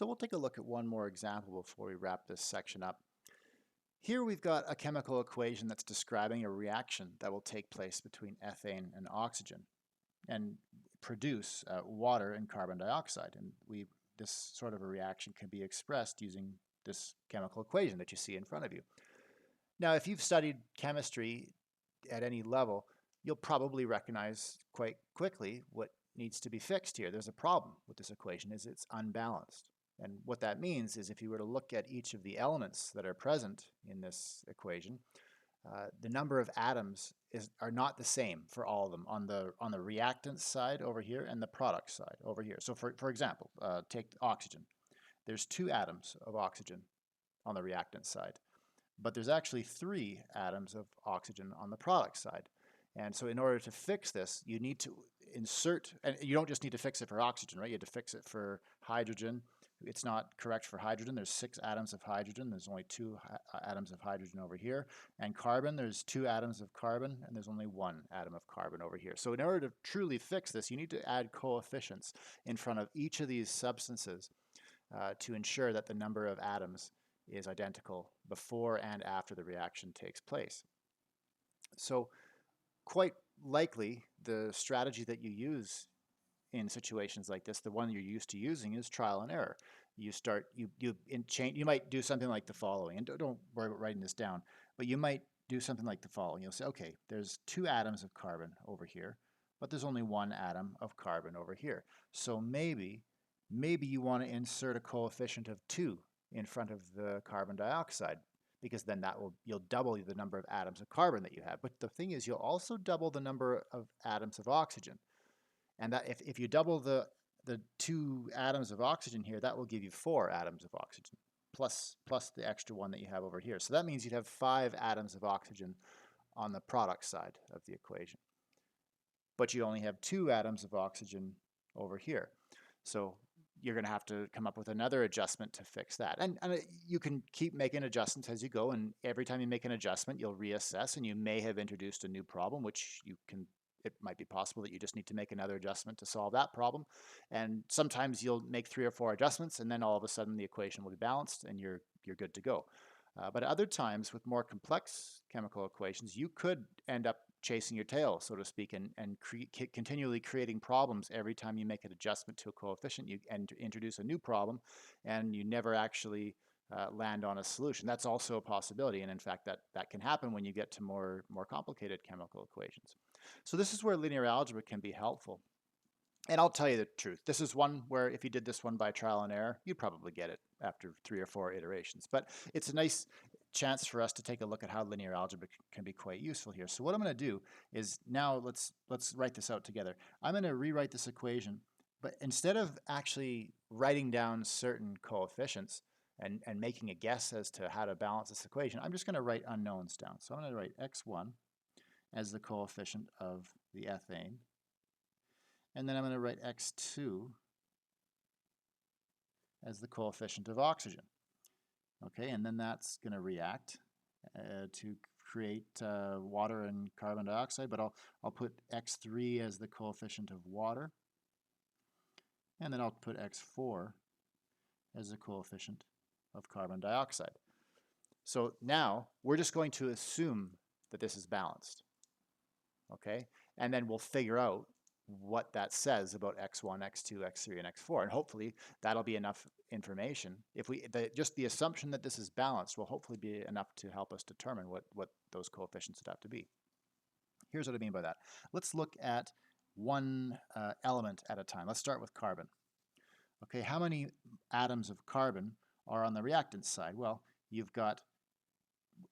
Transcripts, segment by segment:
So we'll take a look at one more example before we wrap this section up. Here we've got a chemical equation that's describing a reaction that will take place between ethane and oxygen and produce water and carbon dioxide. And this sort of a reaction can be expressed using this chemical equation that you see in front of you. Now, if you've studied chemistry at any level, you'll probably recognize quite quickly what needs to be fixed here. There's a problem with this equation, is it's unbalanced. And what that means is if you were to look at each of the elements that are present in this equation, the number of atoms are not the same for all of them on the reactant side over here and the product side over here. So for example, take oxygen. There's 2 atoms of oxygen on the reactant side, but there's actually 3 atoms of oxygen on the product side. And so in order to fix this, you need to insert, and you don't just need to fix it for oxygen, right? You have to fix it for hydrogen. It's not correct for hydrogen. There's 6 atoms of hydrogen. There's only 2 atoms of hydrogen over here. And carbon, there's 2 atoms of carbon, and there's only 1 atom of carbon over here. So in order to truly fix this, you need to add coefficients in front of each of these substances to ensure that the number of atoms is identical before and after the reaction takes place. So quite likely, the strategy that you use in situations like this, the one you're used to using, is trial and error. You might do something like the following, and don't worry about writing this down, but you might do something like the following. You'll say, okay, there's 2 atoms of carbon over here, but there's only 1 atom of carbon over here. So maybe you want to insert a coefficient of 2 in front of the carbon dioxide, because then you'll double the number of atoms of carbon that you have. But the thing is, you'll also double the number of atoms of oxygen. And that if you double the 2 atoms of oxygen here, that will give you 4 atoms of oxygen, plus the extra one that you have over here. So that means you'd have 5 atoms of oxygen on the product side of the equation. But you only have 2 atoms of oxygen over here. So you're going to have to come up with another adjustment to fix that. And you can keep making adjustments as you go, and every time you make an adjustment, you'll reassess, and you may have introduced a new problem, which it might be possible that you just need to make another adjustment to solve that problem. And sometimes you'll make 3 or 4 adjustments, and then all of a sudden the equation will be balanced and you're good to go. But other times with more complex chemical equations, you could end up chasing your tail, so to speak, and continually creating problems every time you make an adjustment to a coefficient. You introduce a new problem, and you never actually land on a solution. That's also a possibility, and in fact, that can happen when you get to more complicated chemical equations. So this is where linear algebra can be helpful. And I'll tell you the truth. This is one where if you did this one by trial and error, you'd probably get it after 3 or 4 iterations. But it's a nice chance for us to take a look at how linear algebra can be quite useful here. So what I'm going to do is now let's write this out together. I'm going to rewrite this equation, but instead of actually writing down certain coefficients and making a guess as to how to balance this equation, I'm just going to write unknowns down. So I'm going to write x1 as the coefficient of the ethane. And then I'm going to write x2 as the coefficient of oxygen. Okay, and then that's going to react to create water and carbon dioxide, but I'll put x3 as the coefficient of water, and then I'll put x4 as the coefficient of carbon dioxide. So now we're just going to assume that this is balanced. Okay, and then we'll figure out what that says about x1, x2, x3, and x4, and hopefully that'll be enough information. If just the assumption that this is balanced will hopefully be enough to help us determine what those coefficients would have to be. Here's what I mean by that. Let's look at one element at a time. Let's start with carbon. Okay, how many atoms of carbon are on the reactant side? Well,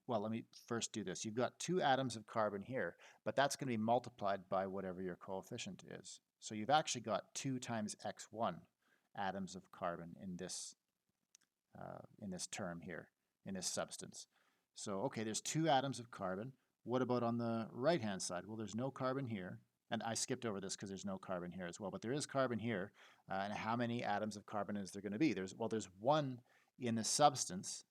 let me first do this. You've got 2 atoms of carbon here, but that's going to be multiplied by whatever your coefficient is. So you've actually got 2 times x1 atoms of carbon in this term here, in this substance. So, okay, there's 2 atoms of carbon. What about on the right-hand side? Well, there's no carbon here. And I skipped over this because there's no carbon here as well, but there is carbon here. And how many atoms of carbon is there going to be? There's 1 in the substance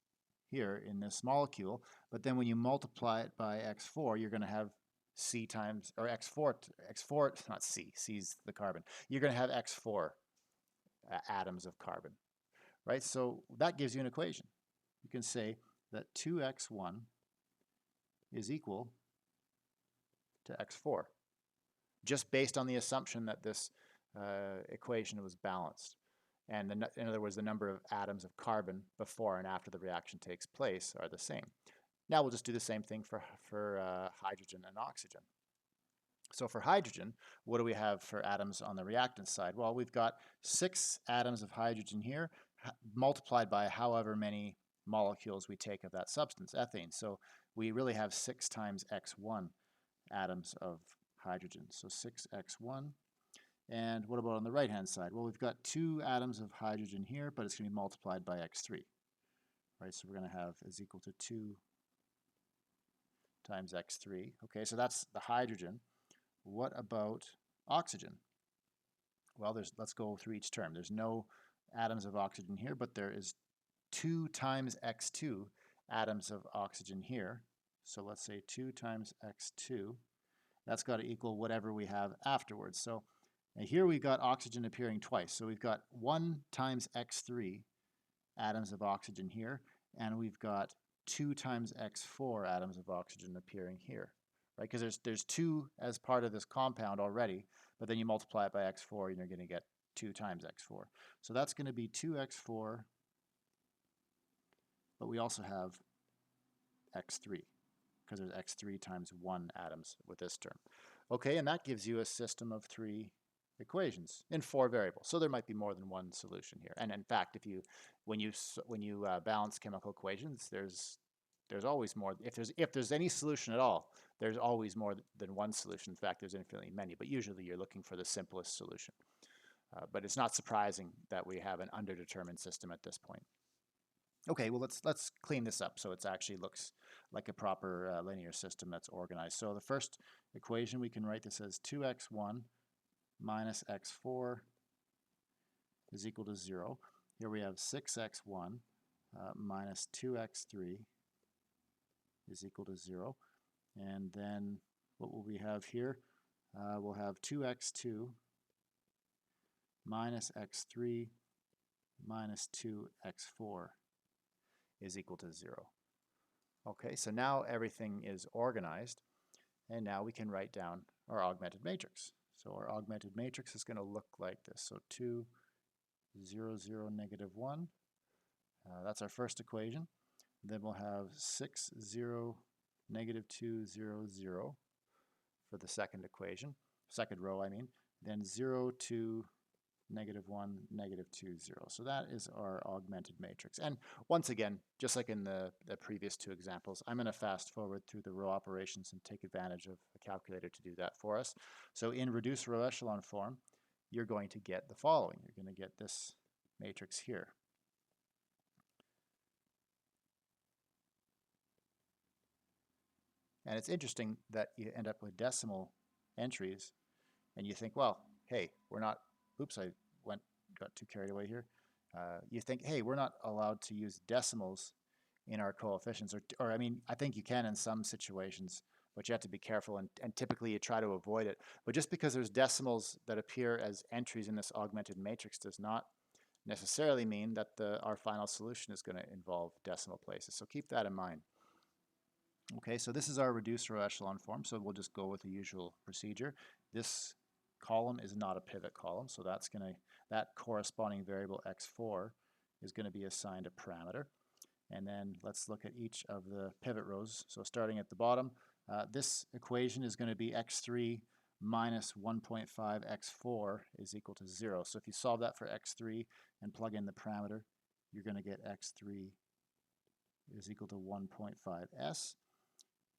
here in this molecule, but then when you multiply it by x4, you're going to have C times, or x4, not C, C's the carbon. You're going to have x4 atoms of carbon, right? So that gives you an equation. You can say that 2x1 is equal to x4, just based on the assumption that this equation was balanced. And in other words, the number of atoms of carbon before and after the reaction takes place are the same. Now we'll just do the same thing for hydrogen and oxygen. So for hydrogen, what do we have for atoms on the reactant side? Well, we've got 6 atoms of hydrogen here multiplied by however many molecules we take of that substance, ethane. So we really have 6 times x1 atoms of hydrogen. So 6x1. And what about on the right-hand side? Well, we've got 2 atoms of hydrogen here, but it's going to be multiplied by x3. Right, so we're going to have is equal to 2 times x3. Okay, so that's the hydrogen. What about oxygen? Well, let's go through each term. There's no atoms of oxygen here, but there is 2 times x2 atoms of oxygen here. So let's say 2 times x2. That's got to equal whatever we have afterwards. So here we've got oxygen appearing twice. So we've got 1 times x3 atoms of oxygen here, and we've got 2 times x4 atoms of oxygen appearing here, right? Because there's 2 as part of this compound already, but then you multiply it by x4 and you're going to get 2 times x4. So that's going to be 2x4, but we also have x3 because there's x3 times 1 atoms with this term. Okay, and that gives you a system of 3 equations in 4 variables. So there might be more than one solution here. And in fact, when you balance chemical equations, there's always more. If there's any solution at all, there's always more than one solution. In fact, there's infinitely many. But usually, you're looking for the simplest solution. But it's not surprising that we have an underdetermined system at this point. Okay, well let's clean this up so it actually looks like a proper linear system that's organized. So the first equation, we can write this as 2x1 minus x4 is equal to 0. Here we have 6x1 minus 2x3 is equal to 0. And then what will we have here? We'll have 2x2 minus x3 minus 2x4 is equal to 0. Okay, so now everything is organized, and now we can write down our augmented matrix. So our augmented matrix is going to look like this. So 2, 0, 0, negative 1. That's our first equation. Then we'll have 6, 0, negative 2, 0, 0 for the second equation, second row I mean. Then 0, 2, negative 1, negative 2, 0. So that is our augmented matrix. And once again, just like in the previous 2 examples, I'm going to fast forward through the row operations and take advantage of a calculator to do that for us. So in reduced row echelon form, you're going to get the following. You're going to get this matrix here. And it's interesting that you end up with decimal entries and you think, well, hey, we're not, oops, I got too carried away here. You think, hey, we're not allowed to use decimals in our coefficients, or I mean, I think you can in some situations, but you have to be careful, and typically you try to avoid it. But just because there's decimals that appear as entries in this augmented matrix does not necessarily mean that our final solution is going to involve decimal places. So keep that in mind. Okay, so this is our reduced row echelon form, so we'll just go with the usual procedure. This column is not a pivot column, so that corresponding variable x4 is going to be assigned a parameter. And then let's look at each of the pivot rows. So starting at the bottom, this equation is going to be x3 minus 1.5 x4 is equal to 0. So if you solve that for x3 and plug in the parameter, you're going to get x3 is equal to 1.5 s.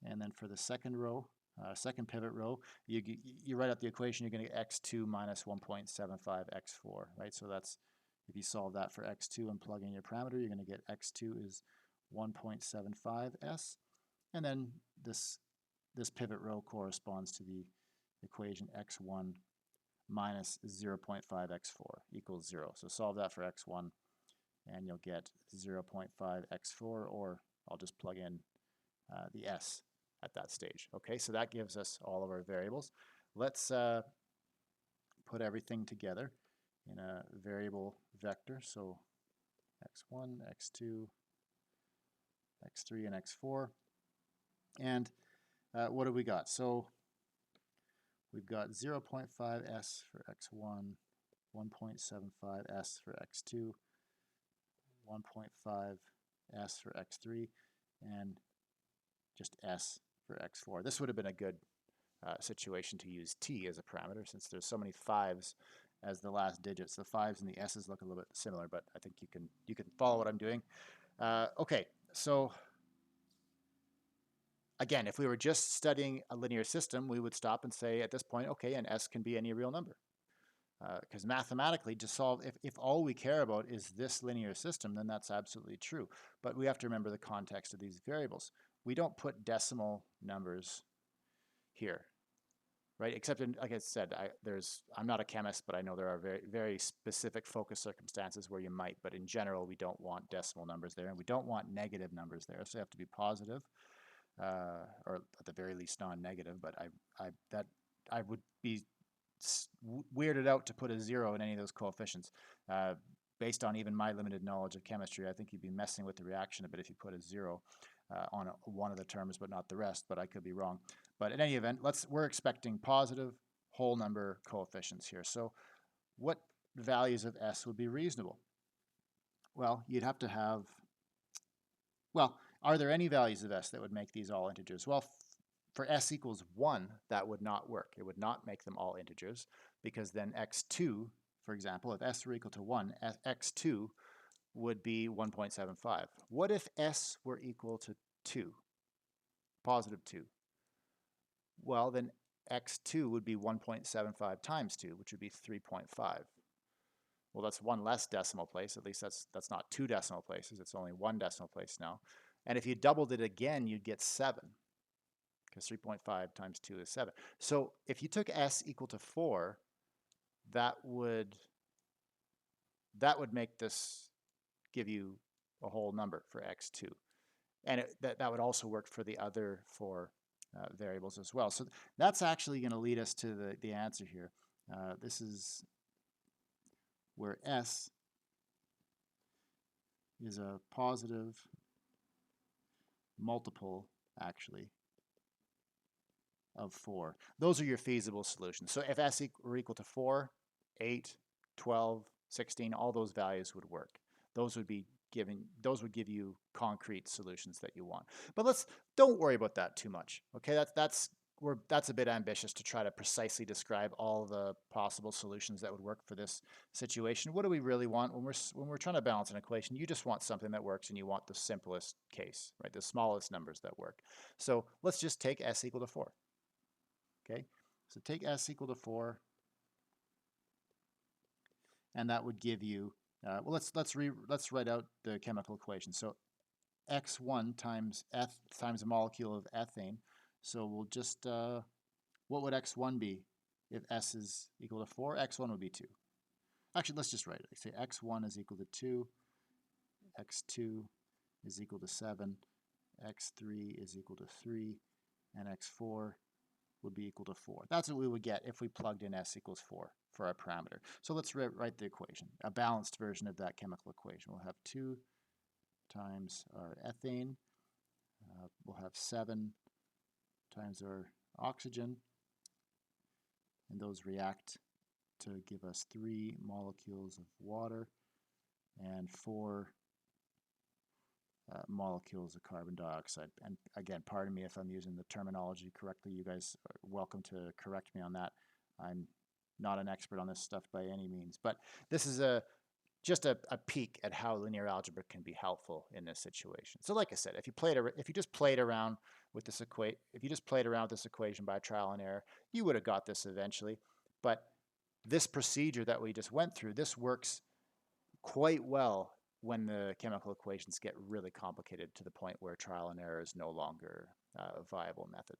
And then for the second row, second pivot row, you write out the equation, you're going to get x2 minus 1.75 x4, right? So that's, if you solve that for x2 and plug in your parameter, you're going to get x2 is 1.75 s. And then this pivot row corresponds to the equation x1 minus 0.5 x4 equals 0. So solve that for x1 and you'll get 0.5 x4, or I'll just plug in the s at that stage. Okay, so that gives us all of our variables. Let's put everything together in a variable vector. So x1, x2, x3, and x4. And what have we got? So we've got 0.5s for x1, 1.75s for x2, 1.5s for x3, and just s for x4. This would have been a good situation to use t as a parameter, since there's so many 5s as the last digits. The 5s and the s's look a little bit similar, but I think you can follow what I'm doing. Okay, so again, if we were just studying a linear system, we would stop and say at this point, okay, and s can be any real number. Because mathematically, to solve, if all we care about is this linear system, then that's absolutely true. But we have to remember the context of these variables. We don't put decimal numbers here, right? Except in, like I said, I'm not a chemist, but I know there are very, very specific focus circumstances where you might. But in general, we don't want decimal numbers there, and we don't want negative numbers there. So they have to be positive, or at the very least non-negative. But I would be weirded out to put a 0 in any of those coefficients. Based on even my limited knowledge of chemistry, I think you'd be messing with the reaction a bit if you put a 0 on one of the terms but not the rest, but I could be wrong. But in any event, we're expecting positive whole number coefficients here. So what values of s would be reasonable? Well, you'd have to have, well, are there any values of s that would make these all integers? Well, for s equals 1, that would not work. It would not make them all integers, because then x2, for example, if s were equal to 1, x2 would be 1.75. What if s were equal to 2, positive 2? Well, then x2 would be 1.75 times 2, which would be 3.5. Well, that's one less decimal place. At least that's not 2 decimal places. It's only 1 decimal place now. And if you doubled it again, you'd get 7, because 3.5 times 2 is 7. So if you took s equal to 4, that would make this give you a whole number for x2. And that would also work for the other 4 variables as well. So that's actually going to lead us to the answer here. This is where s is a positive multiple, actually, of 4. Those are your feasible solutions. So if s were equal to 4, 8, 12, 16, all those values would work. Those would give you concrete solutions that you want. But don't worry about that too much. Okay, that's a bit ambitious to try to precisely describe all the possible solutions that would work for this situation. What do we really want when we're trying to balance an equation? You just want something that works, and you want the simplest case, right? The smallest numbers that work. So let's just take s equal to 4. Okay, so take s equal to 4, and that would give you, well, let's write out the chemical equation. So x1 times times a molecule of ethane. So we'll just, what would x1 be if s is equal to 4? X1 would be 2. Actually, let's just write it. Say x1 is equal to 2, x2 is equal to 7, x3 is equal to 3, and x4 would be equal to 4. That's what we would get if we plugged in s equals 4 for our parameter. So let's write the equation, a balanced version of that chemical equation. We'll have 2 times our ethane. We'll have 7 times our oxygen, and those react to give us 3 molecules of water and 4 molecules of carbon dioxide. And again, pardon me if I'm using the terminology correctly. You guys are welcome to correct me on that. I'm not an expert on this stuff by any means, but this is just a peek at how linear algebra can be helpful in this situation. So like I said, if you just played around with this equation by trial and error, you would have got this eventually. But this procedure that we just went through, this works quite well when the chemical equations get really complicated to the point where trial and error is no longer a viable method.